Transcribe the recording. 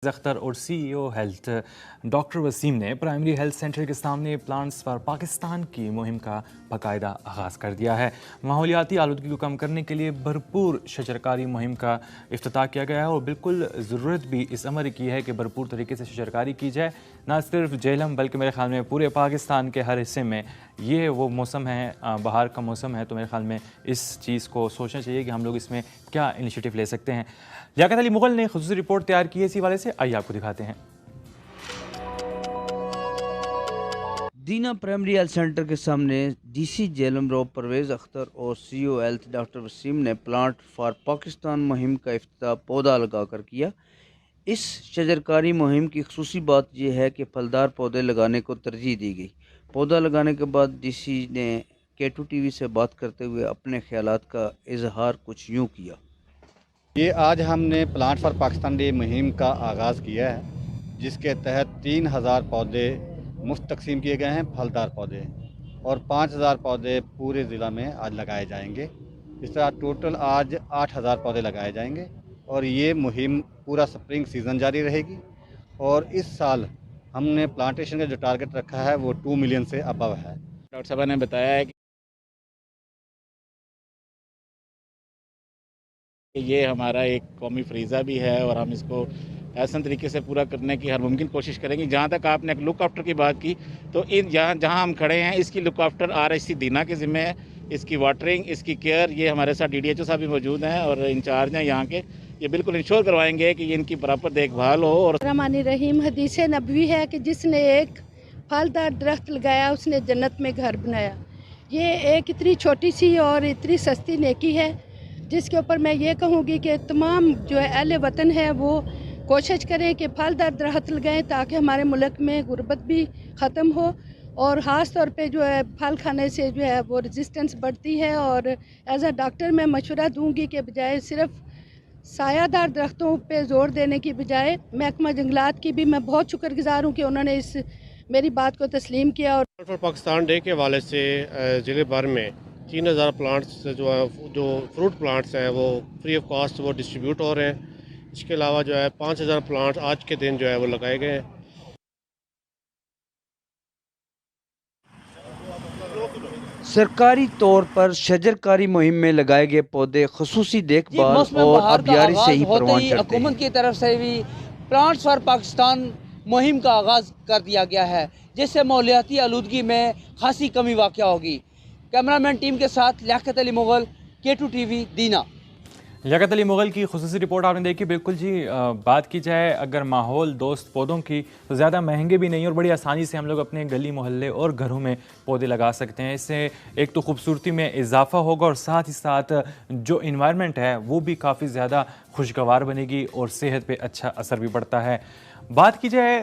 اختر اور سی ای O health doctor Wasim نے primary health centre کے سامنے پلانٹس فار پاکستان کی مہم کا باقاعدہ آغاز کر دیا ہے۔ ماحولیاتی آلودگی کو کم کرنے کے لیے بھرپور شجرکاری مہم کا افتتاح کیا گیا ہے اور بالکل ضرورت بھی اس امر کی ہے کہ بھرپور طریقے سے شجرکاری کی جائے، نہ صرف جہلم بلکہ میرے خیال میں پورے پاکستان کے ہر حصے میں یہ وہ موسم ہے، بہار کا موسم ہے، تو میرے خیال میں اس چیز کو سوچنا چاہیے کہ ہم لوگ اس میں کیا انیشیٹو لے سکتے ہیں۔ لیاقت علی مغل نے خصوصی رپورٹ تیار کی ہے اسی والے سے، آئیے آپ کو دکھاتے ہیں۔ دینا پرائمری ہیلتھ سینٹر کے سامنے ڈی سی جہلم رو پرویز اختر اور سی او ہیلتھ ڈاکٹر وسیم نے پلانٹ فار پاکستان مہم کا افتتاح پودا لگا کر کیا۔ اس شجرکاری مہم کی خصوصی بات یہ ہے کہ پھلدار پودے لگانے کو ترجیح دی گئی۔ پودا لگانے کے بعد ڈی سی نے K2 TV سے بات کرتے ہوئے اپنے خیالات کا اظہار کچھ یوں کیا۔ یہ آج ہم نے پلانٹ فار پاکستان ڈے مہم کا آغاز کیا ہے، جس کے تحت 3000 پودے مفت تقسیم کیے گئے ہیں، پھلدار پودے، اور 5000 پودے پورے ضلع میں آج لگائے جائیں گے۔ اس طرح ٹوٹل آج 8000 پودے لگائے جائیں گے اور یہ مہم پورا سپرنگ سیزن جاری رہے گی۔ اور اس سال ہم نے پلانٹیشن کا جو ٹارگٹ رکھا ہے وہ 2 ملین سے ابو ہے۔ ڈاکٹر صاحبہ نے بتایا ہے کہ یہ ہمارا ایک قومی فریضہ بھی ہے اور ہم اس کو احسن طریقے سے پورا کرنے کی ہر ممکن کوشش کریں گے۔ جہاں تک آپ نے ایک لک آفٹر کی بات کی تو جہاں ہم کھڑے ہیں اس کی لک آفٹر RHC دینا کے ذمہ ہے، اس کی واٹرنگ، اس کی کیئر، یہ ہمارے ساتھ DDHO صاحب بھی موجود ہیں اور انچارج ہیں یہاں کے، یہ بالکل انشور کروائیں گے کہ ان کی پراپر دیکھ بھال ہو۔ اور رحمٰن الرحیم حدیث نبوی ہے کہ جس نے ایک پھلدار درخت لگایا اس نے جنت میں گھر بنایا۔ یہ ایک اتنی چھوٹی سی اور اتنی سستی نیکی ہے جس کے اوپر میں یہ کہوں گی کہ تمام جو اہل وطن ہے وہ کوشش کریں کہ پھلدار درخت لگائیں تاکہ ہمارے ملک میں غربت بھی ختم ہو، اور خاص طور پہ جو ہے پھل کھانے سے جو ہے وہ ریزسٹنس بڑھتی ہے۔ اور ایز اے ڈاکٹر میں مشورہ دوں گی کہ بجائے صرف سایہ دار درختوں پہ زور دینے کی بجائے محکمہ جنگلات کی بھی میں بہت شکر گزار ہوں کہ انہوں نے اس میری بات کو تسلیم کیا۔ اور پلانٹ فار پاکستان ڈے کے حوالے سے ضلع بھر میں 3000 پلانٹس جو فروٹ پلانٹس ہیں وہ فری آف کاسٹ وہ ڈسٹریبیوٹ ہو رہے ہیں۔ اس کے علاوہ جو ہے 5000 پلانٹس آج کے دن جو ہے وہ لگائے گئے ہیں۔ سرکاری طور پر شجرکاری مہم میں لگائے گئے پودے خصوصی دیکھ بھال اور آبیاری سے ہی پروان چڑھتے ہیں۔ حکومت کی طرف سے بھی پلانٹس فار پاکستان مہم کا آغاز کر دیا گیا ہے، جس سے ماحولیاتی آلودگی میں خاصی کمی واقع ہوگی۔ کیمرامین ٹیم کے ساتھ لیاقت علی مغل، K2 TV، دینا۔ لیاقت علی مغل کی خصوصی رپورٹ آپ نے دیکھی۔ بالکل جی، بات کی جائے اگر ماحول دوست پودوں کی تو زیادہ مہنگے بھی نہیں اور بڑی آسانی سے ہم لوگ اپنے گلی محلے اور گھروں میں پودے لگا سکتے ہیں۔ اس سے ایک تو خوبصورتی میں اضافہ ہوگا اور ساتھ ہی ساتھ جو انوائرمنٹ ہے وہ بھی کافی زیادہ خوشگوار بنے گی اور صحت پہ اچھا اثر بھی پڑتا ہے۔ بات کی جائے